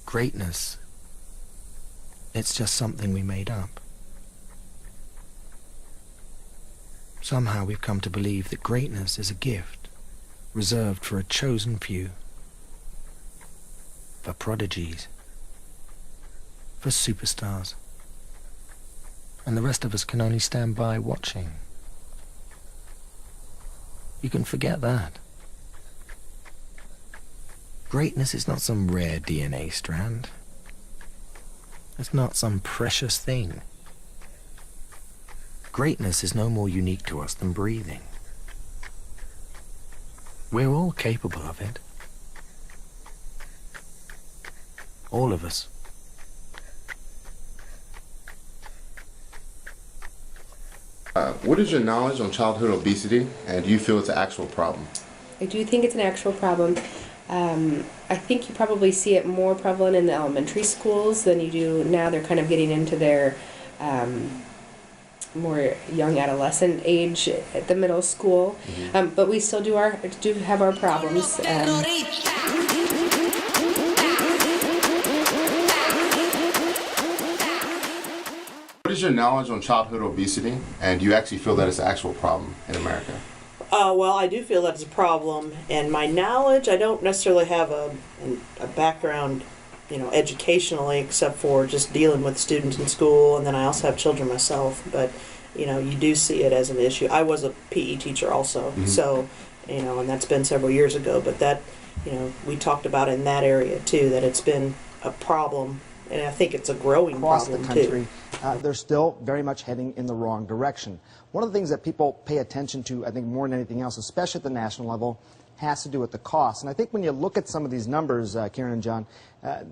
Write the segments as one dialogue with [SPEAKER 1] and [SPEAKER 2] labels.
[SPEAKER 1] Greatness, it's just something we made up. Somehow we've come to believe that greatness is a gift reserved for a chosen few, for prodigies, for superstars, and the rest of us can only stand by watching. You can forget that. Greatness is not some rare DNA strand. It's not some precious thing. Greatness is no more unique to us than breathing. We're all capable of it. All of us.
[SPEAKER 2] What is your knowledge on childhood obesity, and do you feel it's an actual problem?
[SPEAKER 3] I do think it's an actual problem. I think you probably see it more prevalent in the elementary schools than you do now. They're kind of getting into their more young adolescent age at the middle school.
[SPEAKER 2] Mm-hmm.
[SPEAKER 3] But we still do have our problems.
[SPEAKER 2] What is your knowledge on childhood obesity, and do you actually feel that it's an actual problem in America?
[SPEAKER 4] Well, I do feel that it's a problem, and my knowledge, I don't necessarily have a background, educationally, except for just dealing with students in school, and then I also have children myself, but, you do see it as an issue. I was a PE teacher also,
[SPEAKER 2] Mm-hmm.
[SPEAKER 4] so, and that's been several years ago, but that, we talked about in that area, too, that it's been a problem, and I think it's a growing
[SPEAKER 5] across
[SPEAKER 4] problem,
[SPEAKER 5] the country,
[SPEAKER 4] too.
[SPEAKER 5] they're still very much heading in the wrong direction. One of the things that people pay attention to, I think more than anything else, especially at the national level, has to do with the cost. And I think when you look at some of these numbers, Karen and John,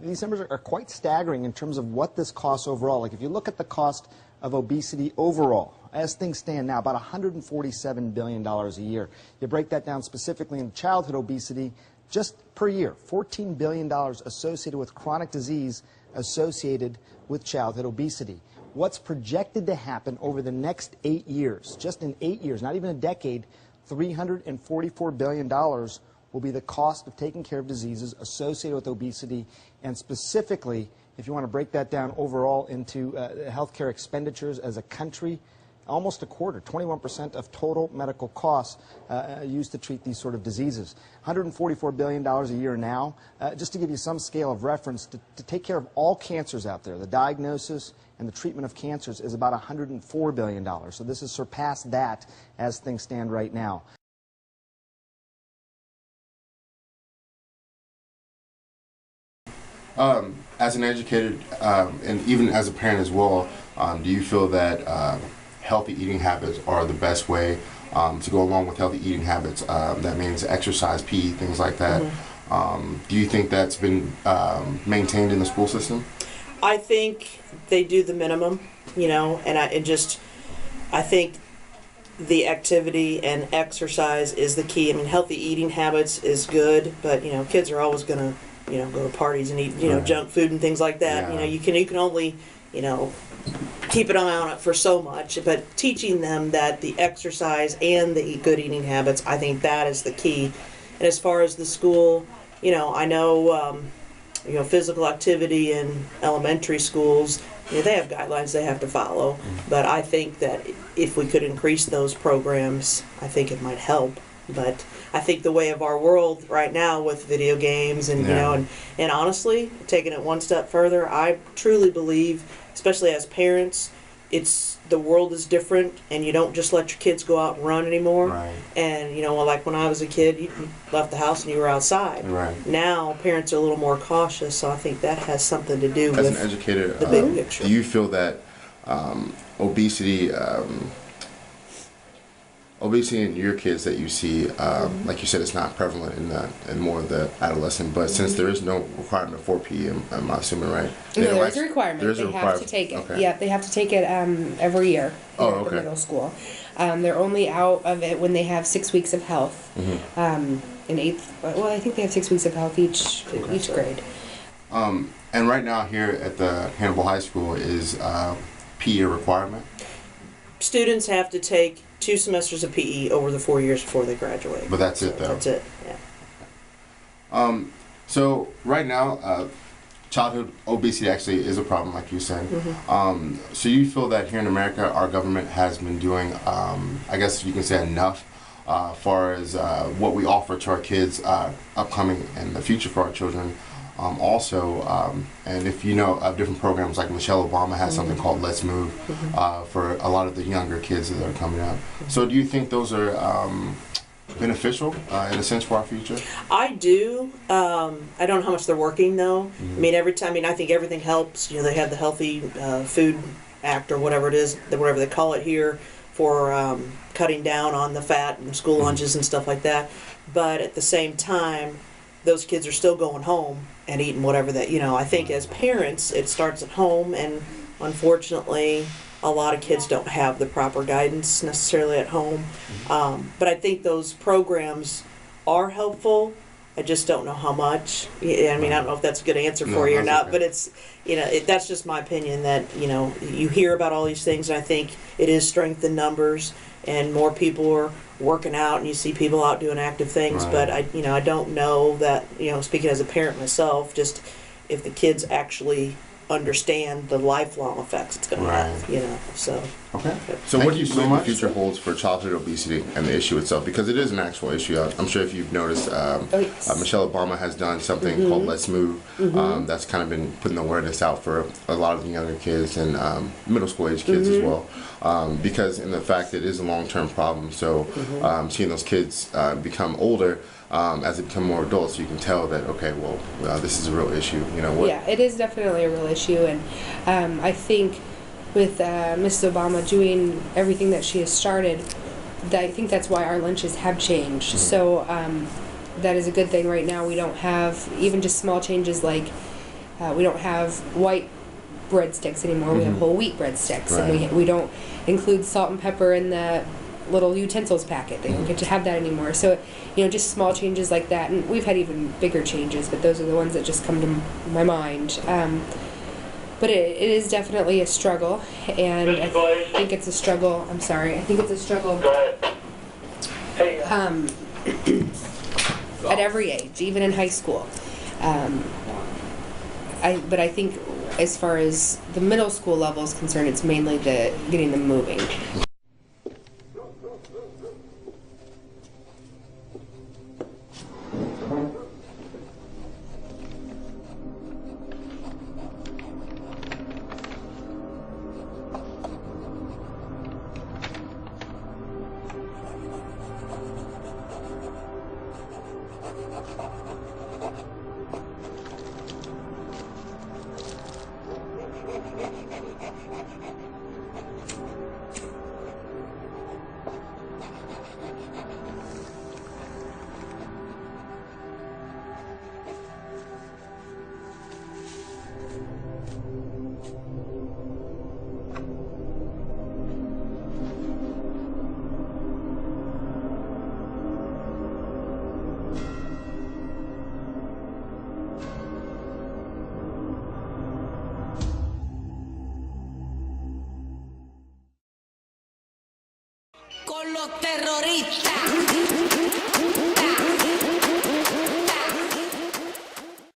[SPEAKER 5] these numbers are quite staggering in terms of what this costs overall. Like if you look at the cost of obesity overall, as things stand now, about $147 billion a year. You break that down specifically in childhood obesity, just per year, $14 billion associated with chronic disease associated with childhood obesity. What's projected to happen over the next 8 years, just in 8 years, not even a decade, $344 billion will be the cost of taking care of diseases associated with obesity, and specifically, if you want to break that down overall into healthcare expenditures as a country, almost a quarter, 21% of total medical costs used to treat these sort of diseases. $144 billion a year now. Just to give you some scale of reference, to take care of all cancers out there, the diagnosis and the treatment of cancers is about $104 billion. So this has surpassed that as things stand right now.
[SPEAKER 2] As an educator, and even as a parent as well, do you feel that healthy eating habits are the best way to go along with healthy eating habits? That means exercise, PE, things like that. Mm-hmm. Do you think that's been maintained in the school system?
[SPEAKER 4] I think they do the minimum, and I think the activity and exercise is the key. I mean, healthy eating habits is good, but kids are always going to go to parties and eat
[SPEAKER 2] Right.
[SPEAKER 4] junk food and things like that.
[SPEAKER 2] Yeah.
[SPEAKER 4] You can only keep an eye on it for so much, but teaching them that the exercise and the good eating habits, I think that is the key. And as far as the school, I know physical activity in elementary schools, they have guidelines they have to follow, but I think that if we could increase those programs, I think it might help. But I think the way of our world right now with video games and and honestly, taking it one step further, I truly believe, especially as parents, the world is different, and you don't just let your kids go out and run anymore.
[SPEAKER 2] Right.
[SPEAKER 4] And like when I was a kid, you left the house and you were outside.
[SPEAKER 2] Right.
[SPEAKER 4] Now parents are a little more cautious, so I think that has something to do with
[SPEAKER 2] an educator,
[SPEAKER 4] the big picture.
[SPEAKER 2] Do you feel that obesity in your kids that you see, like you said, it's not prevalent in more of the adolescent, but since there is no requirement for PE, I'm assuming, right?
[SPEAKER 3] No, there is a requirement.
[SPEAKER 2] There is a
[SPEAKER 3] They have to take it.
[SPEAKER 2] Okay.
[SPEAKER 3] Yeah, they have to take it every year
[SPEAKER 2] Oh,
[SPEAKER 3] here at
[SPEAKER 2] okay.
[SPEAKER 3] the middle school. They're only out of it when they have 6 weeks of health. In eighth, well, I think they have 6 weeks of health each grade.
[SPEAKER 2] And right now here at the Hannibal High School is PE a requirement?
[SPEAKER 4] Students have to take 2 semesters of PE over the 4 years before they graduate.
[SPEAKER 2] But that's it, though.
[SPEAKER 4] That's it, yeah.
[SPEAKER 2] So right now, childhood obesity actually is a problem, like you said. So you feel that here in America, our government has been doing, I guess you can say, enough far as what we offer to our kids upcoming in the future for our children. And if you know of different programs, like Michelle Obama has something called Let's Move for a lot of the younger kids that are coming up. So do you think those are beneficial in a sense for our future?
[SPEAKER 4] I do. I don't know how much they're working though. I mean, I think everything helps. You know, they have the Healthy Food Act or whatever it is, whatever they call it here, for cutting down on the fat and school lunches and stuff like that. But at the same time, those kids are still going home and eating whatever that, I think as parents, it starts at home, and unfortunately, a lot of kids don't have the proper guidance necessarily at home. But I think those programs are helpful. I just don't know how much. I mean, I don't know if that's a good answer for you or not, but it's, that's just my opinion that, you hear about all these things, and I think it is strength in numbers, and more people are working out, and you see people out doing active things. But I don't know that, speaking as a parent myself, just if the kids actually understand the lifelong effects it's going to have, so.
[SPEAKER 2] Okay. So what do you believe the future holds for childhood obesity and the issue itself? Because it is an actual issue. I'm sure if you've noticed, Michelle Obama has done something called Let's Move. That's kind of been putting the awareness out for a lot of the younger kids and middle school age kids as well. Because in the fact that it is a long-term problem. So seeing those kids become older, as they become more adults, you can tell that, okay, well, this is a real issue.
[SPEAKER 3] Yeah, it is definitely a real issue, and I think with Mrs. Obama doing everything that she has started, I think that's why our lunches have changed. So that is a good thing. Right now we don't have, even just small changes like we don't have white breadsticks anymore. We have whole wheat breadsticks, and we don't include salt and pepper in the little utensils packet. They don't get to have that anymore. So, just small changes like that. And we've had even bigger changes, but those are the ones that just come to my mind. But it is definitely a struggle, and I think it's a struggle. I'm sorry. I think it's a struggle at every age, even in high school. But I think as far as the middle school level is concerned, it's mainly getting them moving.
[SPEAKER 6] Con los terroristas.